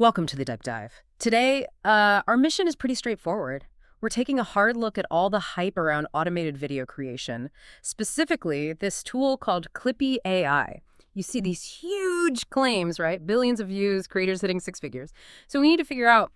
Welcome to the Deep Dive. Today, our mission is pretty straightforward. We're taking a hard look at all the hype around automated video creation, specifically this tool called Clippie AI. You see these huge claims, right? Billions of views, creators hitting six figures. So we need to figure out,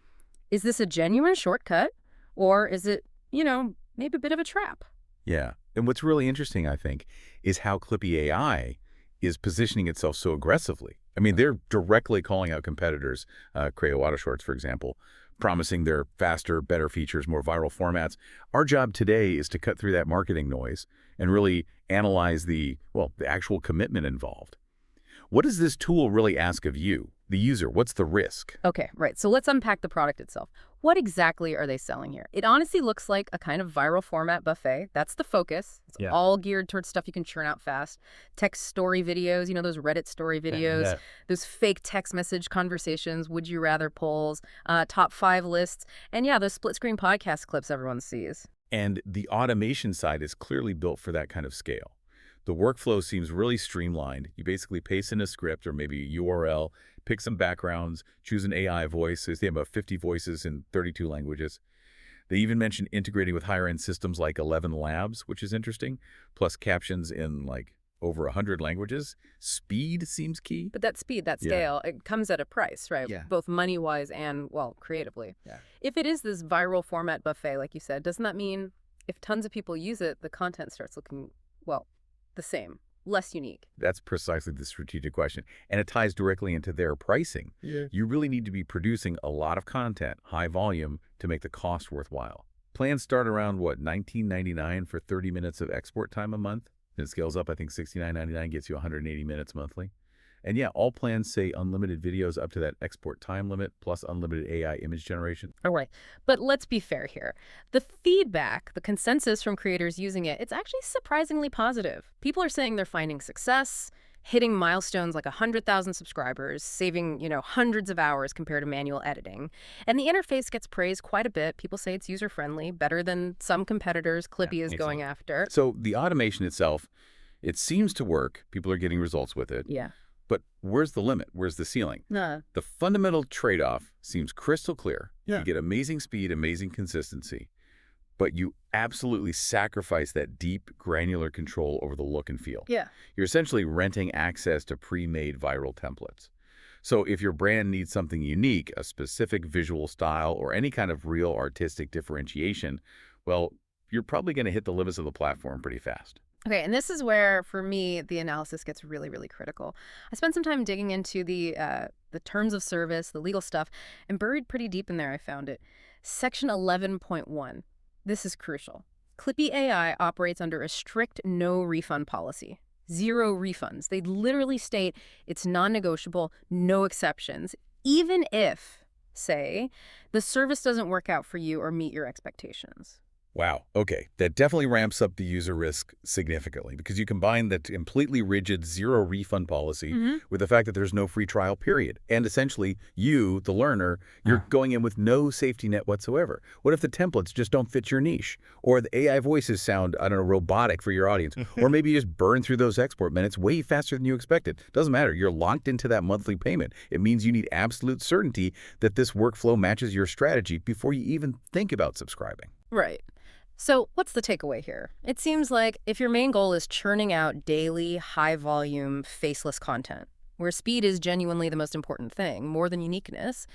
is this a genuine shortcut, or is it, maybe a bit of a trap? Yeah. And what's really interesting, I think, is how Clippie AI is positioning itself so aggressively. I mean, they're directly calling out competitors, Creo Shorts, for example, promising their faster, better features, more viral formats. Our job today is to cut through that marketing noise and really analyze the actual commitment involved. What does this tool really ask of you, the user? What's the risk? Okay, right. So let's unpack the product itself. What exactly are they selling here? It honestly looks like a kind of viral format buffet. That's the focus. It's all geared towards stuff you can churn out fast. Text story videos, those Reddit story videos, those fake text message conversations, would you rather polls, top 5 lists, and yeah, those split screen podcast clips everyone sees. And the automation side is clearly built for that kind of scale. The workflow seems really streamlined. You basically paste in a script or maybe a URL, pick some backgrounds, choose an AI voice. They have about 50 voices in 32 languages. They even mentioned integrating with higher-end systems like 11 Labs, which is interesting, plus captions in over 100 languages. Speed seems key. But that speed, that scale, it comes at a price, right? Yeah. Both money-wise and, creatively. Yeah. If it is this viral format buffet, like you said, doesn't that mean if tons of people use it, the content starts looking, the same, less unique? That's precisely the strategic question. And it ties directly into their pricing. Yeah. You really need to be producing a lot of content, high volume, to make the cost worthwhile. Plans start around, $19.99 for 30 minutes of export time a month. And it scales up, I think $69.99 gets you 180 minutes monthly. And yeah, all plans say unlimited videos up to that export time limit, plus unlimited AI image generation. All right. But let's be fair here. The feedback, the consensus from creators using it, it's actually surprisingly positive. People are saying they're finding success, hitting milestones like 100,000 subscribers, saving, hundreds of hours compared to manual editing. And the interface gets praised quite a bit. People say it's user-friendly, better than some competitors Clippie is going after. So the automation itself, it seems to work. People are getting results with it. Yeah. But where's the limit? Where's the ceiling? The fundamental trade-off seems crystal clear. Yeah. You get amazing speed, amazing consistency, but you absolutely sacrifice that deep, granular control over the look and feel. Yeah. You're essentially renting access to pre-made viral templates. So if your brand needs something unique, a specific visual style, or any kind of real artistic differentiation, you're probably going to hit the limits of the platform pretty fast. Okay, and this is where, for me, the analysis gets really, really critical. I spent some time digging into the terms of service, the legal stuff, and buried pretty deep in there, I found it. Section 11.1. This is crucial. Clippie AI operates under a strict no-refund policy. 0 refunds. They literally state it's non-negotiable, no exceptions, even if, say, the service doesn't work out for you or meet your expectations. Wow. Okay. That definitely ramps up the user risk significantly because you combine that completely rigid 0 refund policy with the fact that there's no free trial period. And essentially, you, the learner, you're going in with no safety net whatsoever. What if the templates just don't fit your niche? Or the AI voices sound, robotic for your audience? Or maybe you just burn through those export minutes way faster than you expected. Doesn't matter. You're locked into that monthly payment. It means you need absolute certainty that this workflow matches your strategy before you even think about subscribing. Right. So what's the takeaway here? It seems like if your main goal is churning out daily, high-volume, faceless content, where speed is genuinely the most important thing, more than uniqueness,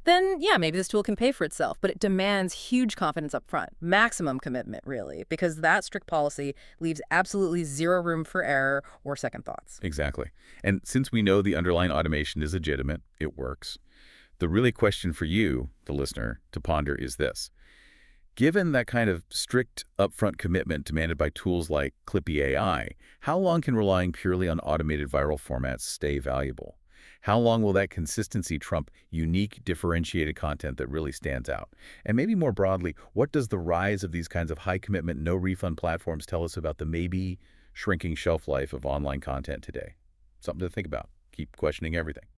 then yeah, maybe this tool can pay for itself, but it demands huge confidence up front, maximum commitment, really, because that strict policy leaves absolutely 0 room for error or second thoughts. Exactly. And since we know the underlying automation is legitimate, it works, the really question for you, the listener, to ponder is this. Given that kind of strict upfront commitment demanded by tools like Clippie AI, how long can relying purely on automated viral formats stay valuable? How long will that consistency trump unique, differentiated content that really stands out? And maybe more broadly, what does the rise of these kinds of high-commitment, no-refund platforms tell us about the maybe shrinking shelf life of online content today? Something to think about. Keep questioning everything.